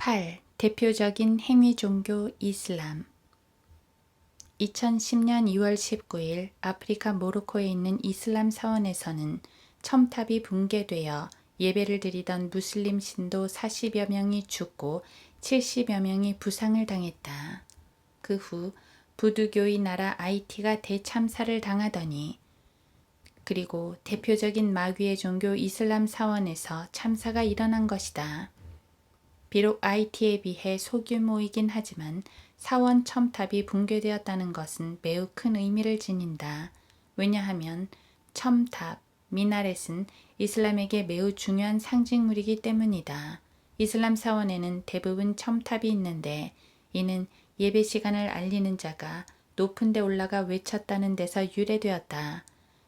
8. 대표적인 행위 종교 이슬람. 2010년 2월 19일 아프리카 모로코에 있는 이슬람 사원에서는 첨탑이 붕괴되어 예배를 드리던 무슬림 신도 40여 명이 죽고 70여 명이 부상을 당했다. 그 후 부두교의 나라 아이티가 대참사를 당하더니 그리고 대표적인 마귀의 종교 이슬람 사원에서 참사가 일어난 것이다. 비록 아이티에 비해 소규모이긴 하지만 사원 첨탑이 붕괴되었다는 것은 매우 큰 의미를 지닌다. 왜냐하면 첨탑, 미나렛은 이슬람에게 매우 중요한 상징물이기 때문이다. 이슬람 사원에는 대부분 첨탑이 있는데 이는 예배 시간을 알리는 자가 높은 데 올라가 외쳤다는 데서 유래되었다.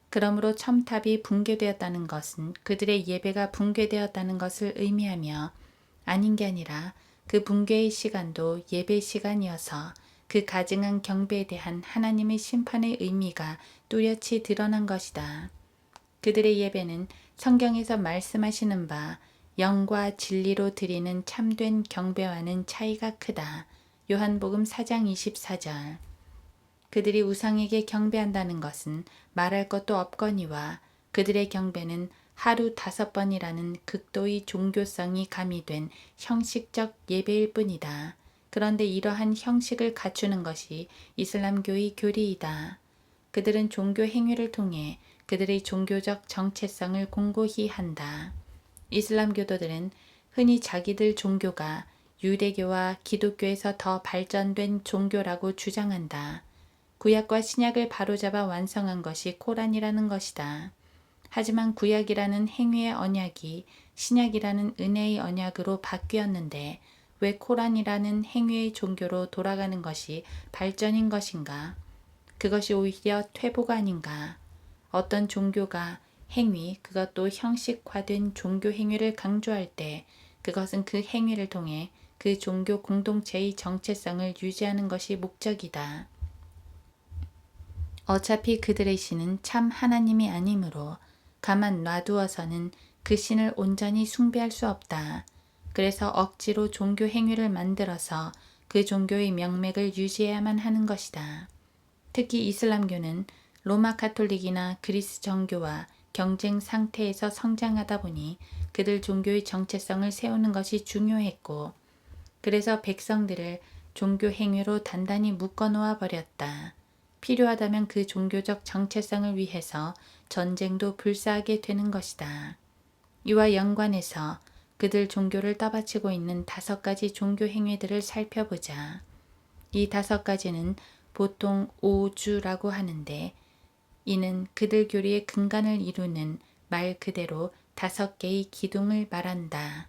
그러므로 첨탑이 붕괴되었다는 것은 그들의 예배가 붕괴되었다는 것을 의미하며 아닌 게 아니라 그 붕괴의 시간도 예배 시간이어서 그 가증한 경배에 대한 하나님의 심판의 의미가 뚜렷이 드러난 것이다. 그들의 예배는 성경에서 말씀하시는 바 영과 진리로 드리는 참된 경배와는 차이가 크다. 요한복음 4장 24절. 그들이 우상에게 경배한다는 것은 말할 것도 없거니와 그들의 경배는 하루 5번이라는 극도의 종교성이 가미된 형식적 예배일 뿐이다. 그런데 이러한 형식을 갖추는 것이 이슬람교의 교리이다. 그들은 종교 행위를 통해 그들의 종교적 정체성을 공고히 한다. 이슬람 교도들은 흔히 자기들 종교가 유대교와 기독교에서 더 발전된 종교라고 주장한다. 구약과 신약을 바로잡아 완성한 것이 코란이라는 것이다. 하지만 구약이라는 행위의 언약이 신약이라는 은혜의 언약으로 바뀌었는데 왜 코란이라는 행위의 종교로 돌아가는 것이 발전인 것인가? 그것이 오히려 퇴보가 아닌가? 어떤 종교가 행위, 그것도 형식화된 종교 행위를 강조할 때 그것은 그 행위를 통해 그 종교 공동체의 정체성을 유지하는 것이 목적이다. 어차피 그들의 신은 참 하나님이 아니므로 가만 놔두어서는 그 신을 온전히 숭배할 수 없다. 그래서 억지로 종교 행위를 만들어서 그 종교의 명맥을 유지해야만 하는 것이다. 특히 이슬람교는 로마 가톨릭이나 그리스 정교와 경쟁 상태에서 성장하다 보니 그들 종교의 정체성을 세우는 것이 중요했고 그래서 백성들을 종교 행위로 단단히 묶어놓아 버렸다. 필요하다면 그 종교적 정체성을 위해서 전쟁도 불사하게 되는 것이다. 이와 연관해서 그들 종교를 떠받치고 있는 5가지 종교 행위들을 살펴보자. 이 5가지는 보통 오주라고 하는데 이는 그들 교리의 근간을 이루는 말 그대로 5개의 기둥을 말한다.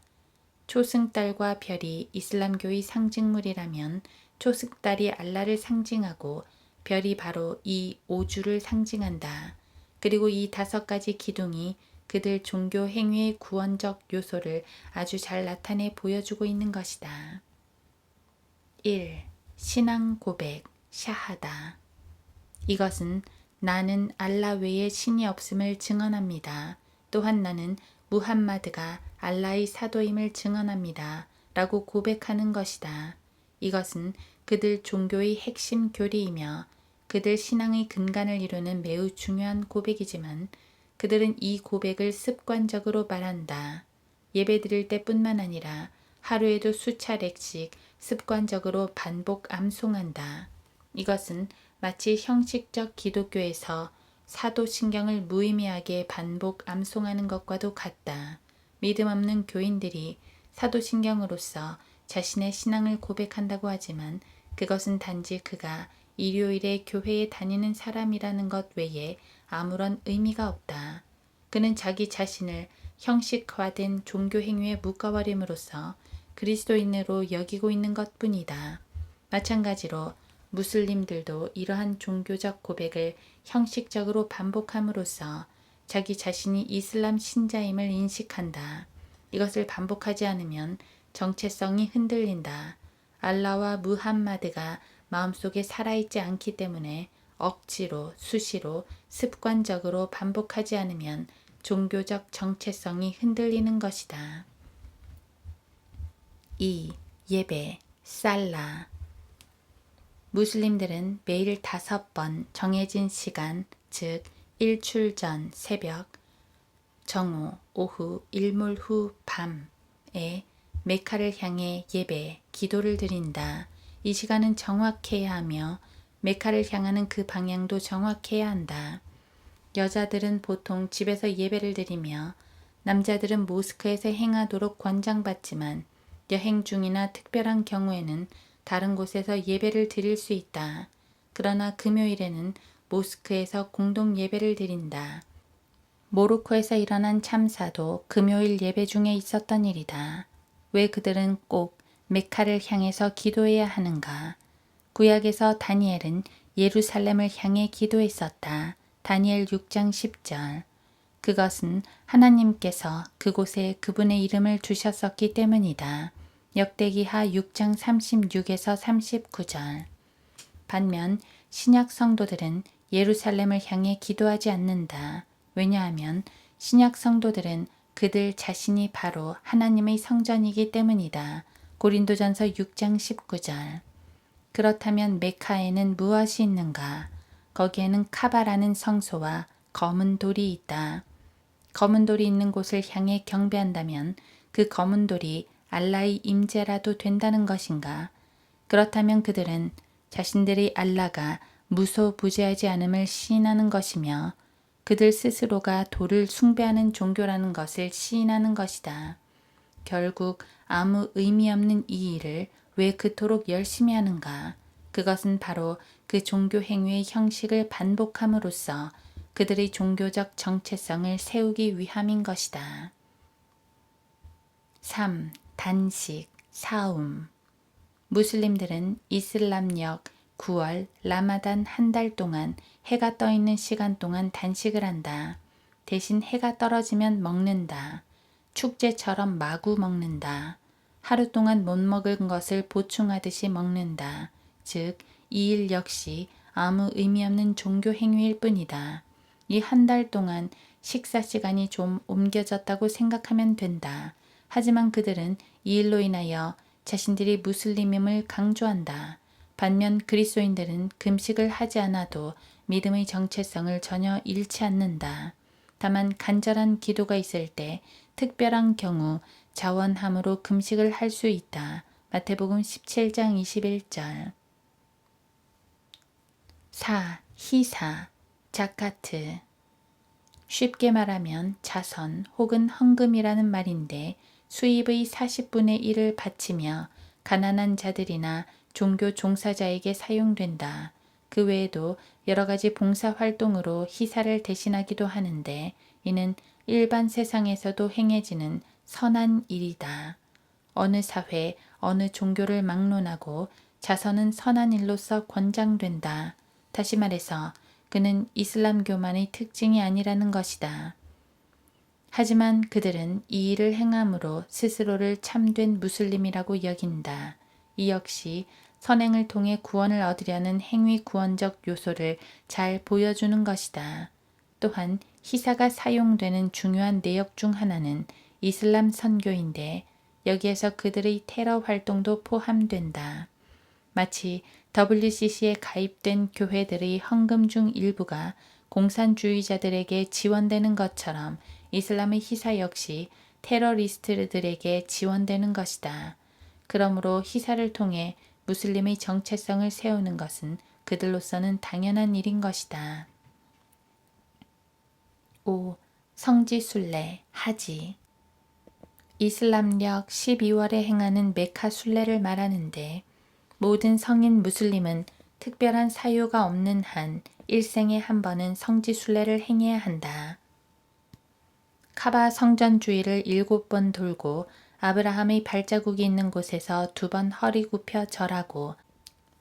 초승달과 별이 이슬람교의 상징물이라면 초승달이 알라를 상징하고 별이 바로 이 오주를 상징한다. 그리고 이 5가지 기둥이 그들 종교 행위의 구원적 요소를 아주 잘 나타내 보여주고 있는 것이다. 1. 신앙 고백, 샤하다. 이것은 나는 알라 외에 신이 없음을 증언합니다. 또한 나는 무함마드가 알라의 사도임을 증언합니다. 라고 고백하는 것이다. 이것은 그들 종교의 핵심 교리이며 그들 신앙의 근간을 이루는 매우 중요한 고백이지만 그들은 이 고백을 습관적으로 말한다. 예배드릴 때뿐만 아니라 하루에도 수차례씩 습관적으로 반복 암송한다. 이것은 마치 형식적 기독교에서 사도신경을 무의미하게 반복 암송하는 것과도 같다. 믿음 없는 교인들이 사도신경으로서 자신의 신앙을 고백한다고 하지만 그것은 단지 그가 일요일에 교회에 다니는 사람이라는 것 외에 아무런 의미가 없다. 그는 자기 자신을 형식화된 종교 행위에 묶어버림으로써 그리스도인으로 여기고 있는 것뿐이다. 마찬가지로 무슬림들도 이러한 종교적 고백을 형식적으로 반복함으로써 자기 자신이 이슬람 신자임을 인식한다. 이것을 반복하지 않으면 정체성이 흔들린다. 알라와 무함마드가 마음속에 살아있지 않기 때문에 억지로, 수시로, 습관적으로 반복하지 않으면 종교적 정체성이 흔들리는 것이다. 2. 예배, 살라. 무슬림들은 매일 5번 정해진 시간, 즉 일출 전 새벽, 정오, 오후, 일몰 후 밤에 메카를 향해 예배, 기도를 드린다. 이 시간은 정확해야 하며 메카를 향하는 그 방향도 정확해야 한다. 여자들은 보통 집에서 예배를 드리며 남자들은 모스크에서 행하도록 권장받지만 여행 중이나 특별한 경우에는 다른 곳에서 예배를 드릴 수 있다. 그러나 금요일에는 모스크에서 공동 예배를 드린다. 모로코에서 일어난 참사도 금요일 예배 중에 있었던 일이다. 왜 그들은 꼭 메카를 향해서 기도해야 하는가? 구약에서 다니엘은 예루살렘을 향해 기도했었다. 다니엘 6장 10절. 그것은 하나님께서 그곳에 그분의 이름을 두셨었기 때문이다. 역대기하 6장 36에서 39절. 반면 신약 성도들은 예루살렘을 향해 기도하지 않는다. 왜냐하면 신약 성도들은 그들 자신이 바로 하나님의 성전이기 때문이다. 고린도전서 6장 19절. 그렇다면 메카에는 무엇이 있는가? 거기에는 카바라는 성소와 검은 돌이 있다. 검은 돌이 있는 곳을 향해 경배한다면 그 검은 돌이 알라의 임재라도 된다는 것인가? 그렇다면 그들은 자신들의 알라가 무소부재하지 않음을 시인하는 것이며 그들 스스로가 돌을 숭배하는 종교라는 것을 시인하는 것이다. 결국 아무 의미 없는 이 일을 왜 그토록 열심히 하는가? 그것은 바로 그 종교 행위의 형식을 반복함으로써 그들의 종교적 정체성을 세우기 위함인 것이다. 3. 단식, 사움. 무슬림들은 이슬람력 9월 라마단 한 달 동안 해가 떠 있는 시간 동안 단식을 한다. 대신 해가 떨어지면 먹는다. 축제처럼 마구 먹는다. 하루 동안 못 먹은 것을 보충하듯이 먹는다. 즉, 이 일 역시 아무 의미 없는 종교 행위일 뿐이다. 이 한 달 동안 식사 시간이 좀 옮겨졌다고 생각하면 된다. 하지만 그들은 이 일로 인하여 자신들이 무슬림임을 강조한다. 반면 그리스도인들은 금식을 하지 않아도 믿음의 정체성을 전혀 잃지 않는다. 다만 간절한 기도가 있을 때 특별한 경우 자원함으로 금식을 할 수 있다. 마태복음 17장 21절. 4. 희사, 자카트. 쉽게 말하면 자선 혹은 헌금이라는 말인데 수입의 40분의 1을 바치며 가난한 자들이나 종교 종사자에게 사용된다. 그 외에도 여러 가지 봉사활동으로 희사를 대신하기도 하는데 이는 일반 세상에서도 행해지는 선한 일이다. 어느 사회, 어느 종교를 막론하고 자선은 선한 일로서 권장된다. 다시 말해서 그는 이슬람교만의 특징이 아니라는 것이다. 하지만 그들은 이 일을 행함으로 스스로를 참된 무슬림이라고 여긴다. 이 역시 선행을 통해 구원을 얻으려는 행위 구원적 요소를 잘 보여주는 것이다. 또한 희사가 사용되는 중요한 내역 중 하나는 이슬람 선교인데 여기에서 그들의 테러 활동도 포함된다. 마치 WCC에 가입된 교회들의 헌금 중 일부가 공산주의자들에게 지원되는 것처럼 이슬람의 희사 역시 테러리스트들에게 지원되는 것이다. 그러므로 희사를 통해 무슬림의 정체성을 세우는 것은 그들로서는 당연한 일인 것이다. 5. 성지순례, 하지. 이슬람력 12월에 행하는 메카 순례를 말하는데 모든 성인 무슬림은 특별한 사유가 없는 한 일생에 한 번은 성지순례를 행해야 한다. 카바 성전 주위를 7번 돌고 아브라함의 발자국이 있는 곳에서 2번 허리 굽혀 절하고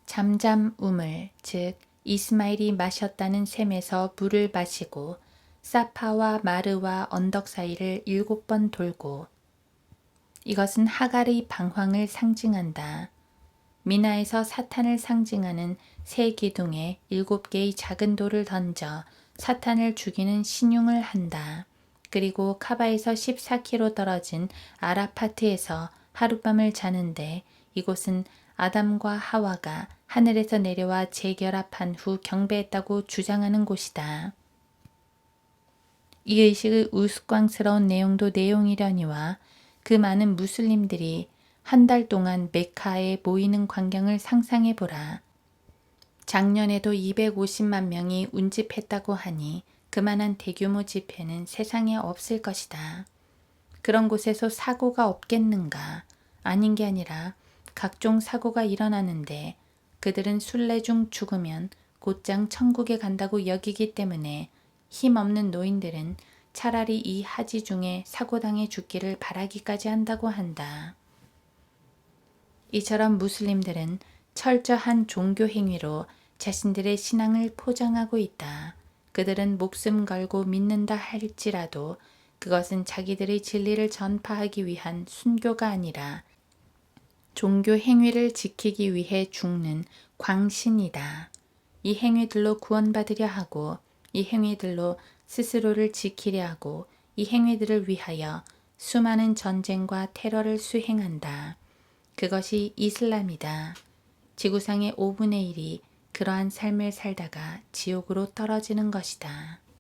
잠잠 우물, 즉 이스마일이 마셨다는 샘에서 물을 마시고 사파와 마르와 언덕 사이를 7번 돌고 이것은 하갈의 방황을 상징한다. 미나에서 사탄을 상징하는 새 기둥에 7개의 작은 돌을 던져 사탄을 죽이는 신용을 한다. 그리고 카바에서 14km 떨어진 아라파트에서 하룻밤을 자는데 이곳은 아담과 하와가 하늘에서 내려와 재결합한 후 경배했다고 주장하는 곳이다. 이 의식의 우스꽝스러운 내용도 내용이려니와 그 많은 무슬림들이 한 달 동안 메카에 모이는 광경을 상상해 보라. 작년에도 250만 명이 운집했다고 하니 그만한 대규모 집회는 세상에 없을 것이다. 그런 곳에서 사고가 없겠는가? 아닌 게 아니라 각종 사고가 일어나는데 그들은 순례 중 죽으면 곧장 천국에 간다고 여기기 때문에 힘없는 노인들은 차라리 이 하지 중에 사고당해 죽기를 바라기까지 한다고 한다. 이처럼 무슬림들은 철저한 종교 행위로 자신들의 신앙을 포장하고 있다. 그들은 목숨 걸고 믿는다 할지라도 그것은 자기들의 진리를 전파하기 위한 순교가 아니라 종교 행위를 지키기 위해 죽는 광신이다. 이 행위들로 구원받으려 하고 이 행위들로 스스로를 지키려 하고 이 행위들을 위하여 수많은 전쟁과 테러를 수행한다. 그것이 이슬람이다. 지구상의 5분의 1이 그러한 삶을 살다가 지옥으로 떨어지는 것이다.